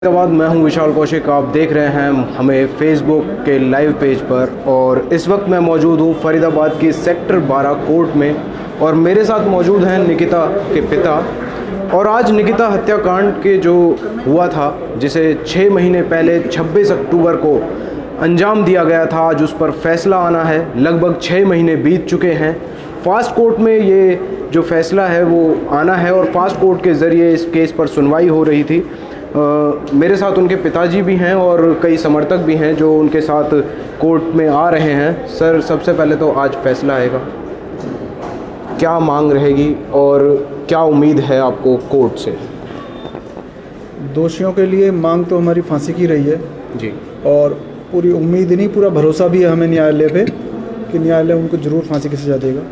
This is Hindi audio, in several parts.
बाद मैं हूं विशाल कौशिक। आप देख रहे हैं हमें फेसबुक के लाइव पेज पर और इस वक्त मैं मौजूद हूं फरीदाबाद की सेक्टर 12 कोर्ट में और मेरे साथ मौजूद हैं निकिता के पिता। और आज निकिता हत्याकांड के जो हुआ था, जिसे 6 महीने पहले 26 अक्टूबर को अंजाम दिया गया था, आज उस पर फैसला आना है। लगभग 6 महीने बीत चुके हैं। फास्ट कोर्ट में ये जो फैसला है वो आना है और फास्ट कोर्ट के ज़रिए इस केस पर सुनवाई हो रही थी। मेरे साथ उनके पिताजी भी हैं और कई समर्थक भी हैं जो उनके साथ कोर्ट में आ रहे हैं। सर, सबसे पहले तो आज फैसला आएगा, क्या मांग रहेगी और क्या उम्मीद है आपको कोर्ट से? दोषियों के लिए मांग तो हमारी फांसी की रही है जी, और पूरी उम्मीद नहीं, पूरा भरोसा भी है हमें न्यायालय पे कि न्यायालय उनको ज़रूर फांसी की सज़ा देगा।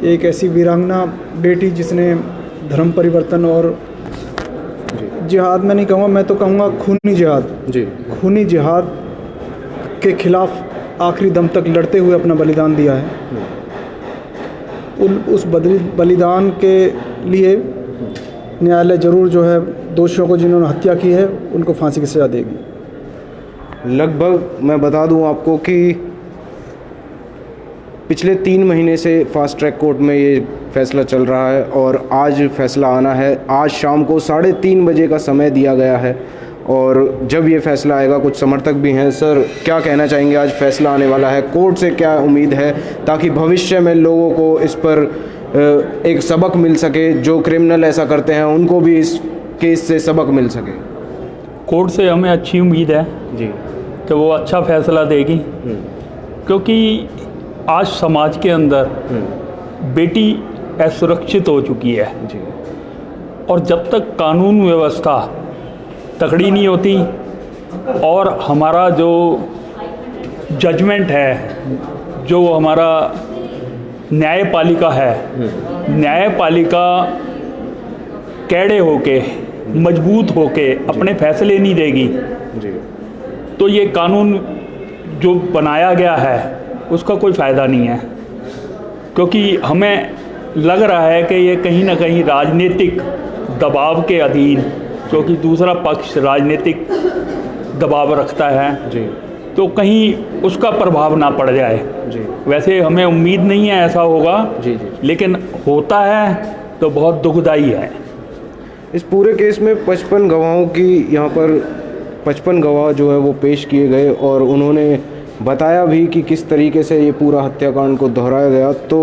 एक ऐसी वीरांगना बेटी जिसने धर्म परिवर्तन और जिहाद में नहीं कहूँगा, मैं तो कहूँगा खूनी जिहाद जी, खूनी जिहाद के खिलाफ आखिरी दम तक लड़ते हुए अपना बलिदान दिया है। उस बलिदान के लिए न्यायालय ज़रूर जो है दोषियों को जिन्होंने हत्या की है उनको फांसी की सज़ा देगी। लगभग मैं बता दूं आपको कि पिछले 3 महीने से फास्ट ट्रैक कोर्ट में ये फैसला चल रहा है और आज फैसला आना है। आज शाम को 3:30 बजे का समय दिया गया है और जब ये फैसला आएगा, कुछ समर्थक भी हैं। सर, क्या कहना चाहेंगे? आज फैसला आने वाला है, कोर्ट से क्या उम्मीद है ताकि भविष्य में लोगों को इस पर एक सबक मिल सके, जो क्रिमिनल ऐसा करते हैं उनको भी इस केस से सबक मिल सके? कोर्ट से हमें अच्छी उम्मीद है जी कि वो अच्छा फैसला देगी, क्योंकि आज समाज के अंदर बेटी असुरक्षित हो चुकी है जी, और जब तक कानून व्यवस्था तगड़ी नहीं होती और हमारा जो जजमेंट है, जो हमारा न्यायपालिका है, न्यायपालिका कैड़े होके मजबूत होके अपने फैसले नहीं देगी जी, तो ये कानून जो बनाया गया है उसका कोई फ़ायदा नहीं है। क्योंकि हमें लग रहा है कि ये कहीं ना कहीं राजनीतिक दबाव के अधीन, क्योंकि दूसरा पक्ष राजनीतिक दबाव रखता है जी, तो कहीं उसका प्रभाव ना पड़ जाए जी, वैसे हमें उम्मीद नहीं है ऐसा होगा जी, जी। लेकिन होता है तो बहुत दुखदाई है। इस पूरे केस में 55 गवाहों की यहाँ पर 55 गवाह जो है वो पेश किए गए और उन्होंने बताया भी कि किस तरीके से ये पूरा हत्याकांड को दोहराया गया। तो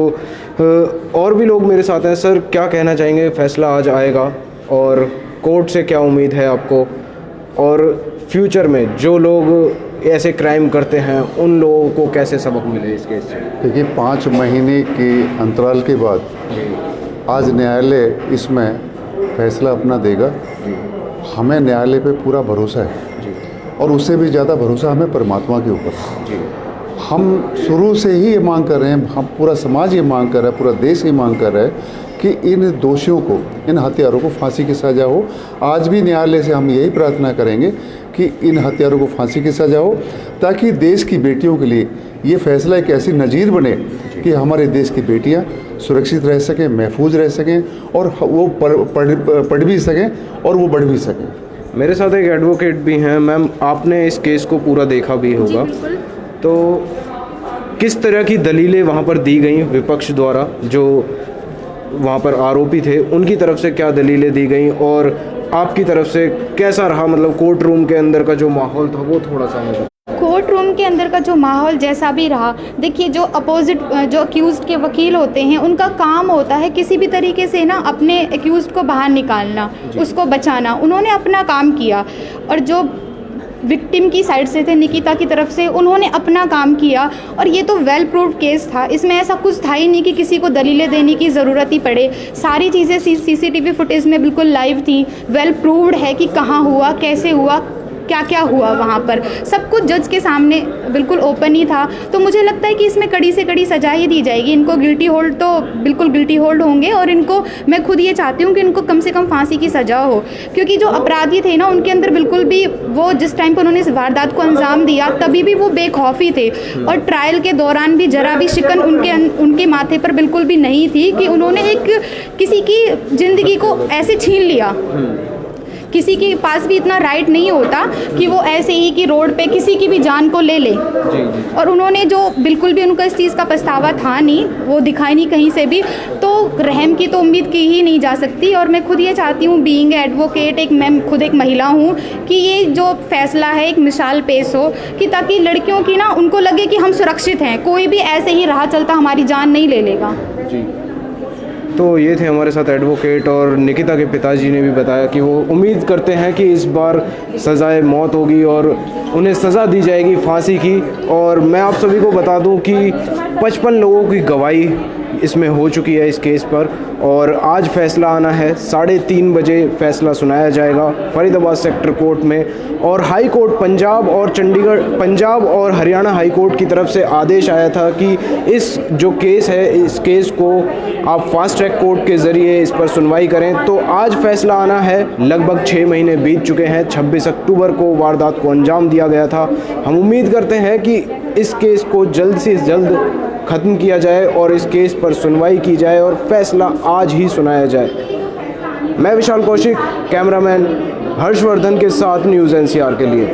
और भी लोग मेरे साथ हैं। सर, क्या कहना चाहेंगे? फैसला आज आएगा और कोर्ट से क्या उम्मीद है आपको, और फ्यूचर में जो लोग ऐसे क्राइम करते हैं उन लोगों को कैसे सबक मिले इस केस से? देखिए, 5 महीने के अंतराल के बाद आज न्यायालय इसमें फैसला अपना देगा। हमें न्यायालय पे पूरा भरोसा है और उससे भी ज़्यादा भरोसा हमें परमात्मा के ऊपर है। हम शुरू से ही ये मांग कर रहे हैं, हम पूरा समाज ये मांग कर रहा है, पूरा देश ये मांग कर रहा है कि इन दोषियों को, इन हत्यारों को फांसी की सज़ा हो। आज भी न्यायालय से हम यही प्रार्थना करेंगे कि इन हत्यारों को फांसी की सज़ा हो, ताकि देश की बेटियों के लिए ये फैसला एक ऐसी नज़ीर बने कि हमारे देश की बेटियाँ सुरक्षित रह सकें, महफूज रह सकें और वो पढ़ भी सकें और वो बढ़ भी सकें। मेरे साथ एक एडवोकेट भी हैं। मैम, आपने इस केस को पूरा देखा भी होगा, तो किस तरह की दलीलें वहाँ पर दी गई विपक्ष द्वारा? जो वहाँ पर आरोपी थे उनकी तरफ से क्या दलीलें दी गई और आपकी तरफ से कैसा रहा? मतलब कोर्ट रूम के अंदर का जो माहौल था वो थोड़ा सा मुझे। कोर्ट रूम के अंदर का जो माहौल जैसा भी रहा, देखिए, जो अपोजिट जो अक्यूज़ड के वकील होते हैं उनका काम होता है किसी भी तरीके से ना अपने अक्यूज़ड को बाहर निकालना, उसको बचाना। उन्होंने अपना काम किया और जो विक्टिम की साइड से थे, निकिता की तरफ से, उन्होंने अपना काम किया और ये तो वेल प्रूव्ड केस था। इसमें ऐसा कुछ था ही नहीं कि किसी को दलीलें देने की ज़रूरत ही पड़े। सारी चीज़ें सीसीटीवी फुटेज में बिल्कुल लाइव थी, वेल प्रूव्ड है कि कहाँ हुआ, कैसे हुआ, क्या क्या हुआ वहाँ पर, सब कुछ जज के सामने बिल्कुल ओपन ही था। तो मुझे लगता है कि इसमें कड़ी से कड़ी सज़ा ही दी जाएगी। इनको गिल्टी होल्ड तो बिल्कुल गिल्टी होल्ड होंगे और इनको, मैं खुद ये चाहती हूँ कि इनको कम से कम फांसी की सज़ा हो, क्योंकि जो अपराधी थे ना उनके अंदर बिल्कुल भी, वो जिस टाइम पर उन्होंने इस वारदात को अंजाम दिया तभी भी वो बेखौफी थे और ट्रायल के दौरान भी जरा भी शिकन उनके माथे पर बिल्कुल भी नहीं थी कि उन्होंने एक किसी की ज़िंदगी को ऐसे छीन लिया। किसी के पास भी इतना राइट नहीं होता कि वो ऐसे ही कि रोड पे किसी की भी जान को ले ले। और उन्होंने जो बिल्कुल भी उनका इस चीज़ का पछतावा था नहीं, वो दिखाई नहीं कहीं से भी, तो रहम की तो उम्मीद की ही नहीं जा सकती। और मैं खुद ये चाहती हूँ, बीइंग एडवोकेट, मैं खुद एक महिला हूँ, कि ये जो फैसला है एक मिसाल पेश हो, कि ताकि लड़कियों की ना उनको लगे कि हम सुरक्षित हैं, कोई भी ऐसे ही राह चलता हमारी जान नहीं ले लेगा। जी। तो ये थे हमारे साथ एडवोकेट, और निकिता के पिताजी ने भी बताया कि वो उम्मीद करते हैं कि इस बार सज़ाए मौत होगी और उन्हें सज़ा दी जाएगी फांसी की। और मैं आप सभी को बता दूं कि 55 लोगों की गवाही इसमें हो चुकी है इस केस पर, और आज फैसला आना है। 3:30 बजे फैसला सुनाया जाएगा फरीदाबाद सेक्टर कोर्ट में। और हाई कोर्ट पंजाब और हरियाणा हाई कोर्ट की तरफ से आदेश आया था कि इस जो केस है, इस केस को आप फास्ट ट्रैक कोर्ट के ज़रिए इस पर सुनवाई करें। तो आज फैसला आना है। लगभग 6 महीने बीत चुके हैं। 26 अक्टूबर को वारदात को अंजाम दिया गया था। हम उम्मीद करते हैं कि इस केस को जल्द से जल्द ख़त्म किया जाए और इस केस पर सुनवाई की जाए और फैसला आज ही सुनाया जाए। मैं विशाल कौशिक, कैमरामैन हर्षवर्धन के साथ न्यूज़ NCR के लिए।